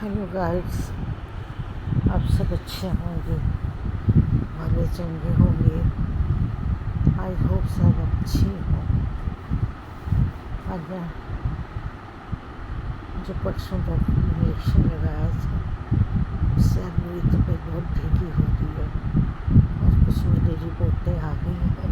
Hello guys, आप सब अच्छे होंगे, भले चंगे होंगे। आई होप सब अच्छी हो। आज मैं जो परसों तक इंजेक्शन लगाया था, उससे आज मेरी तबीयत बहुत ढीली हो रही है और कुछ मेरी रिपोर्टें आ गई हैं।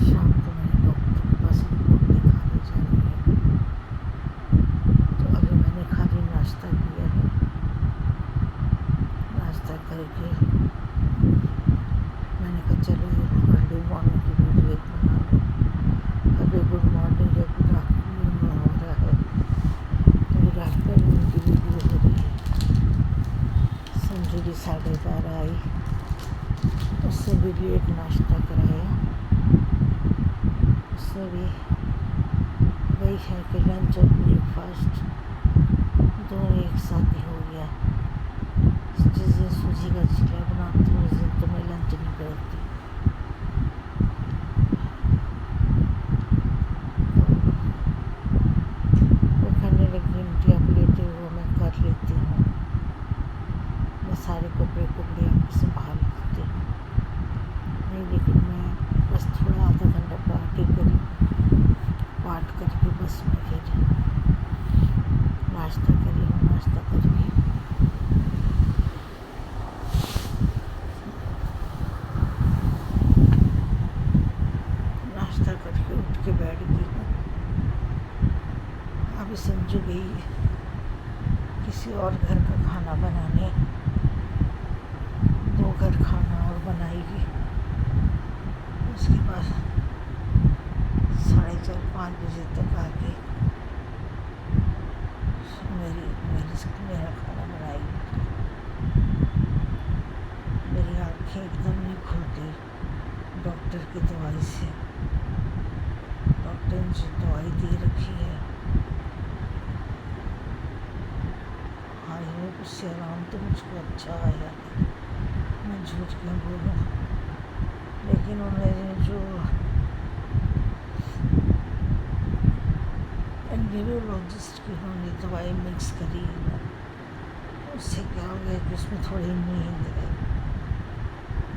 शाम को मैंने डॉक्टर के पास रिपोर्ट दिखाने जानी है, तो अभी मैंने खाली नाश्ता किया है। नाश्ता करके मैंने कहा चलो अर्ली मॉर्निंग की वीडियो एक बना लो। अभी गुड मॉर्निंग या गुड आफ्टरनून हो रहा है, तो गुड आफ्टरनून की वीडियो हो रही है। संजू भी 12:30 आई, उससे भी लेट नाश्ता कराया। उससे भी वही है कि लंच और ब्रेकफास्ट दोनों एक साथ ही हो गया। जिस दिन सूजी का चिल्ला बनाती हूँ उस दिन तो मैं लंच नहीं करती। वो करने लगी इंडिया प्लेटें, वो मैं कर लेती हूँ। मैं सारे कपड़े आपको संभाल लेती हूँ नहीं, लेकिन मैं बस थोड़ा आधा घंटा पाठ करके बस मैं फिर नाश्ता करके उठ के बैठ गई हूँ। अभी संजू गई किसी और घर का खाना बनाने, 2 घर खाना और बनाएगी। उसके बाद 4:30-5 बजे तक आके मेरा खाना बनाएगी। मेरी आँखें एकदम नहीं खुलती डॉक्टर की दवाई से। डॉक्टर ने जो दवाई दे रखी है, हाय होप उससे आराम तो मुझको अच्छा आया। मैं झूठ क्यों बोलूँ, लेकिन उन्होंने जो न्यूरोलॉजिस्ट की उन्होंने दवाई मिक्स करी है, उससे क्या हो गया कि उसमें थोड़ी नींद है।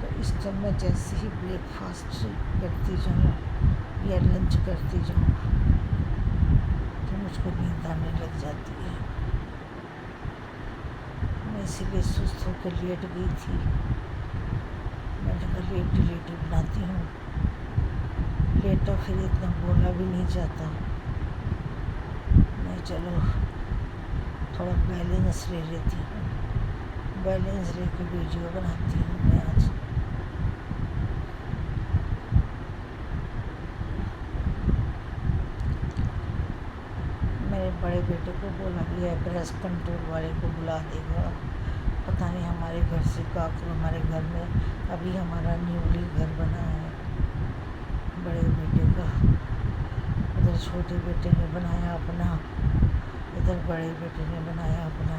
तो इस टाइम मैं जैसे ही ब्रेकफास्ट करती जाऊँ या लंच करती जाऊँ तो मुझको नींद आने लग जाती है। मैं इसीलिए सुस्त होकर लेट गई थी। मैंने कहा लेट बनाती हूँ, लेटा फिर इतना बोला भी नहीं जाता। मैं चलो थोड़ा बैलेंस ले लेती हूँ, बैलेंस लेके वीडियो बनाती हूँ मैं आज। मेरे बड़े बेटे को बोला गया है ब्रेस्ट कंट्रोल वाले को बुला देगा। पता नहीं हमारे घर से हमारे घर में अभी हमारा न्यूली घर बना है बड़े बेटे का। उधर छोटे बेटे ने बनाया अपना, इधर बड़े बेटे ने बनाया अपना।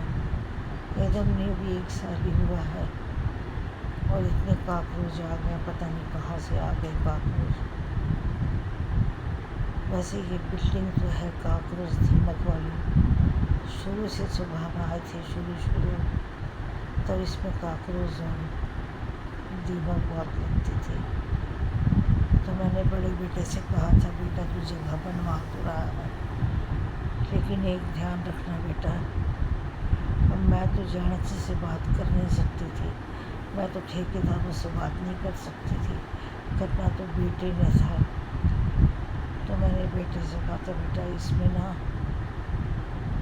एकदम न्यू भी 1 साल ही हुआ है और इतने कॉकरोच आ गए, पता नहीं कहाँ से आ गए कॉकरोच। वैसे ये बिल्डिंग तो है कॉकरोच दीमक वाली, शुरू से सुबह आए थे शुरू तब इसमें कॉकरोच और दीमक बहुत लगती थी। तो मैंने बड़े बेटे से कहा था बेटा तू जगह बनवा तो रहा है, लेकिन एक ध्यान रखना बेटा, अब मैं तो जानती से बात कर नहीं सकती थी, मैं तो ठेकेदारों से बात नहीं कर सकती थी, करना तो बेटे ने था। तो मैंने बेटे से कहा था बेटा इसमें ना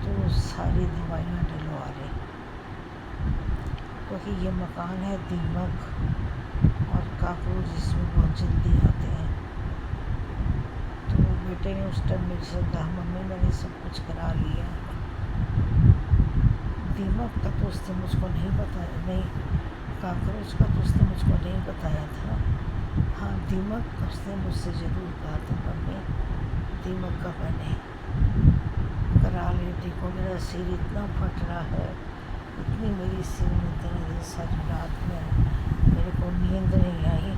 तो सारी दवाइयाँ डलवा ले, क्योंकि ये मकान है दीमक और कॉकरोच इसमें बहुत जल्दी आते हैं। तो बेटे ने उस टाइम मेरे से कहा मम्मी मैंने सब कुछ करा लिया। दीमक का तो उसने मुझको नहीं बताया, नहीं कॉकरोच का तो उसने मुझको नहीं बताया था। हाँ दीमक का उसने मुझसे ज़रूर कहा था मम्मी दीमक का मैंने करा ले। देखो मेरा सिर इतना फट रहा है, इतनी मेरी सिर में दर्द है, सारी रात में मेरे को नींद नहीं आई।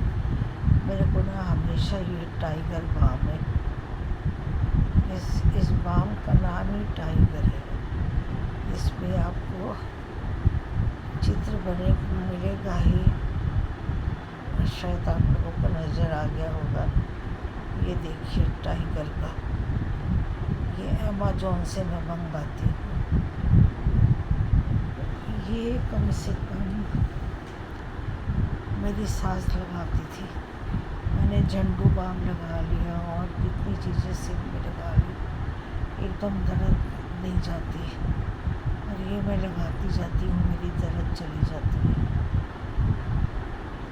मेरे को ना हमेशा ये टाइगर बाम है, इस बाम का नाम ही टाइगर है। اس میں آپ کو چتر بنے کو ملے گا ہی، شاید آپ لوگوں کو نظر آ گیا ہوگا. یہ دیکھیے ٹائیگر کا، یہ امیزون سے میں منگواتی ہوں. یہ کم سے کم میری ساس لگاتی تھی. میں نے جھنڈو بام لگا لیا اور کتنی چیزیں سر میں لگا لی، ایک دم درد نہیں جاتی. اور یہ میں لگاتی جاتی ہوں، میری درد چلی جاتی ہے.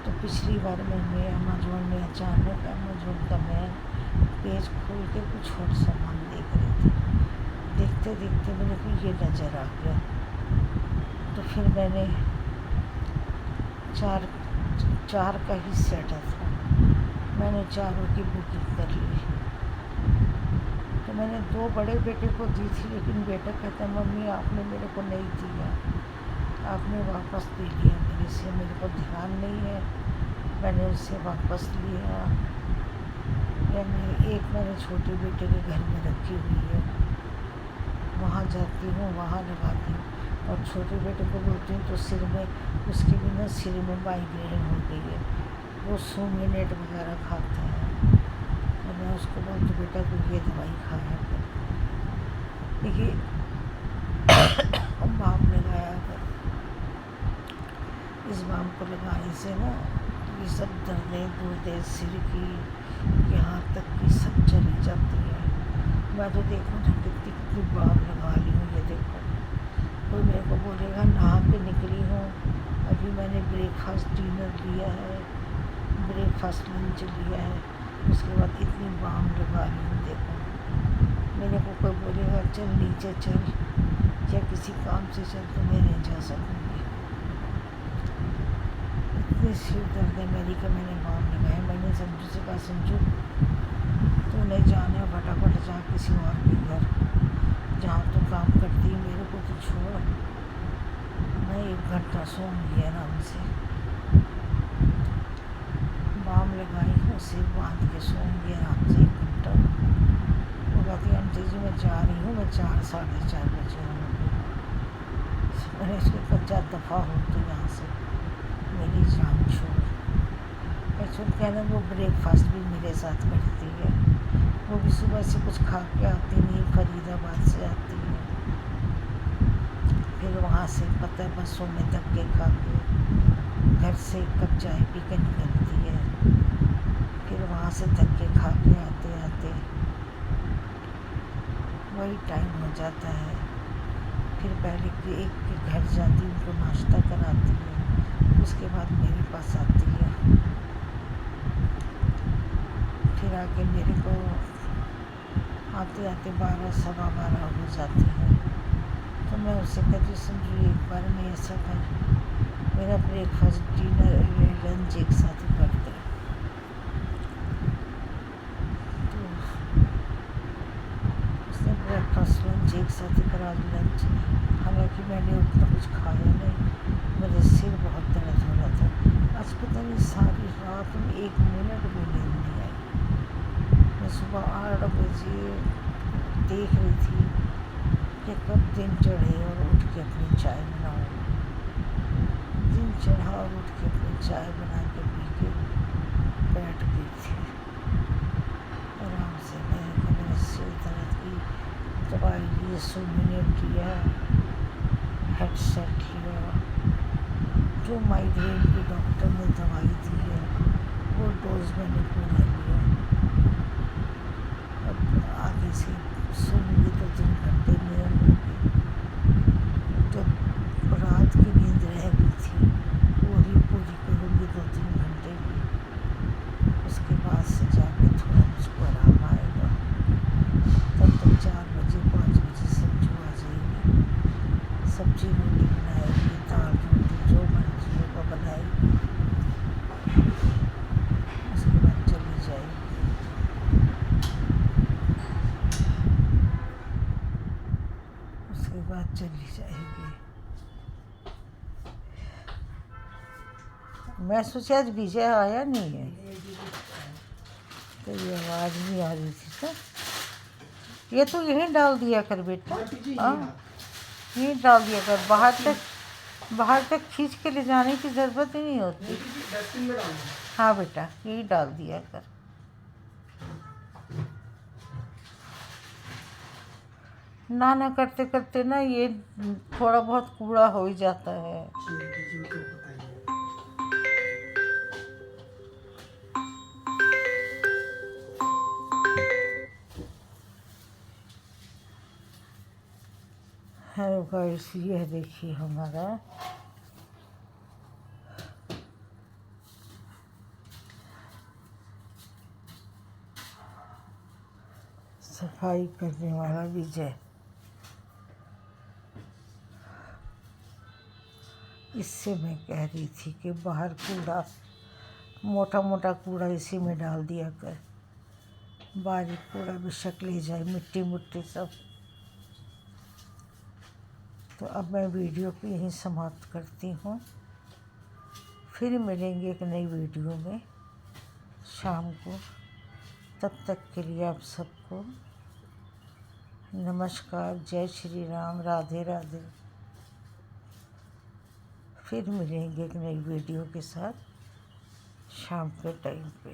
تو پچھلی بار میں امیزون میں اچانک امیزون کا میں پیج کھول کے کچھ اور سامان دیکھ رہی تھی. دیکھتے دیکھتے میرے کو یہ نظر آ گیا. تو پھر میں نے چار کا ہی سیٹ تھا، میں نے چاروں کی بکنگ کر لی. تو میں نے 2 بڑے بیٹے کو دی تھی، لیکن بیٹا کہتا ممی آپ نے میرے کو نہیں دیا، آپ نے واپس دے لیا میرے سے، میرے کو دھیان نہیں ہے، میں نے اسے واپس لیا. ایک میں نے چھوٹے بیٹے کے گھر میں رکھی ہوئی ہے، وہاں جاتی ہوں وہاں لگاتی ہوں. اور چھوٹے بیٹے کو بولتی ہوں تو سر میں اس کے بھی نا سر میں مائگرین ہو گئی ہے، وہ سومینیٹ وغیرہ کھاتا ہے. اور میں اس کو بولتی ہوں بیٹا تو یہ دوائی کھایا کر. یہ بام لگایا کر، اس بام کو لگانے سے نا یہ سب دردیں دردیں سر کی یہاں تک کی سب چلی جاتی ہیں. میں تو دیکھوں تو کتنی بام لگا لی ہوں. یہ دیکھو، کوئی میرے کو بولے گا نہا کے نکلی ہوں، ابھی میں نے بریک فاسٹ ڈنر لیا ہے، بریک فاسٹ لنچ لیا ہے، اس کے بعد اتنی بام لگا لی ہوں. دیکھو، میرے کو کوئی بولے گا چل نیچے چل یا کسی کام سے چل تو میں نہیں جا سکوں گی. اتنی سر درد ہے میری کہ میں نے بام لگایا. میں نے سنجو سے کہا سنجو تو نہیں جانا، پھٹافٹ جا کسی اور کے گھر جہاں تو کام کرتی، میرے کو تو چھوڑ، میں 1 گھنٹہ سوں گی آرام سے. بام لگائی ہوں، سر باندھ کے سوں گی آرام سے 1 گھنٹہ. وہ کہتی آنٹی جی میں جا رہی ہوں، میں 4 ساڑھے 4 بجے آؤں گی. میں نے اس کو کہا جا دفعہ ہو تو یہاں سے، میری جان چھوڑ. ایکچوئل کہنا وہ بریک فاسٹ بھی میرے ساتھ کرتی ہے، وہ بھی صبح سے کچھ کھا کے آتی نہیں، فرید آباد سے آتی ہے، پھر وہاں سے پتہ ہے بسوں میں دھکے کھا کے گھر سے 1 کپ چائے پی کے نکلتی ہے، پھر وہاں سے دھکے کھا کے آتے آتے وہی ٹائم ہو جاتا ہے. پھر پہلے ایک کے گھر جاتی، ان کو ناشتہ کراتی ہے، اس کے بعد میرے پاس آتی ہے. پھر آ کے میرے کو آتے آتے 12 سوا 12 ہو جاتی ہے. تو میں اسے کہتی سنجو ایک بار میں ایسا کر، میرا بریک فاسٹ ڈنر لنچ ایک ساتھ ہی کر دے. تو اس نے بریک فاسٹ لنچ ایک ساتھ ہی کرا دیا. لنچ حالانکہ میں نے اتنا کچھ کھایا نہیں، میرے سر بہت درد ہو رہا تھا. آج پتہ نہیں ساری رات میں 1 منٹ بھی نیند نہیں آئی. میں صبح 8 بجے دیکھ رہی تھی کہ کب دن چڑھے اور اٹھ کے اپنی چائے بناؤں. دن چڑھا اور اٹھ کے اپنی چائے بنا کے پی کے بیٹھ گئی تھی آرام سے. میں نے میرے سر درد کی دوائی لی، سومینیٹ لیا، ہیڈ سیٹ لیا، جو مائگرین کی ڈاکٹر نے دوائی دی ہے وہ ڈوز میں نے پورا لیا. اب آگے سے سوں گی تو 3 گھنٹے نیند ہوگی. جو رات کی نیند رہ گئی تھی وہی پوری کروں گی 2-3 گھنٹے کی. اس کے بعد سے جا کے تھوڑا مجھ کو آرام آئے گا. تب تک 4 بجے 5 بجے سنجو آ جائے گی، سبزی روٹی بنائے گی، دال روٹی جو مرضی ہوگا بنائے گی. اس کے بعد چلی جائے گی. اس کے بعد چلی جائے گی. میں سوچا آج وجے آیا نہیں ہے، تیری آواز نہیں آ رہی تھی. تو یہ تو یہیں ڈال دیا کر بیٹا. ہاں यही डाल दिया कर, बाहर तक खींच के ले जाने की ज़रूरत ही नहीं होती। डस्टबिन में डालना है। हाँ बेटा, यही डाल दिया कर। ना करते करते ना ये थोड़ा बहुत कूड़ा हो ही जाता है। ठीक है जी, तो बताइए। हेलो गाइस, ये देखिए हमारा सफाई करने वाला विजय। इससे मैं कह रही थी कि बाहर कूड़ा, मोटा मोटा कूड़ा इसी में डाल दिया कर, बारीक कूड़ा बेशक ले जाए, मिट्टी मुट्टी सब। तो अब मैं वीडियो को यहीं समाप्त करती हूँ। फिर मिलेंगे एक नई वीडियो में शाम को। तब तक के लिए आप सबको नमस्कार, जय श्री राम, राधे राधे। फिर मिलेंगे एक नई वीडियो के साथ शाम के टाइम पे।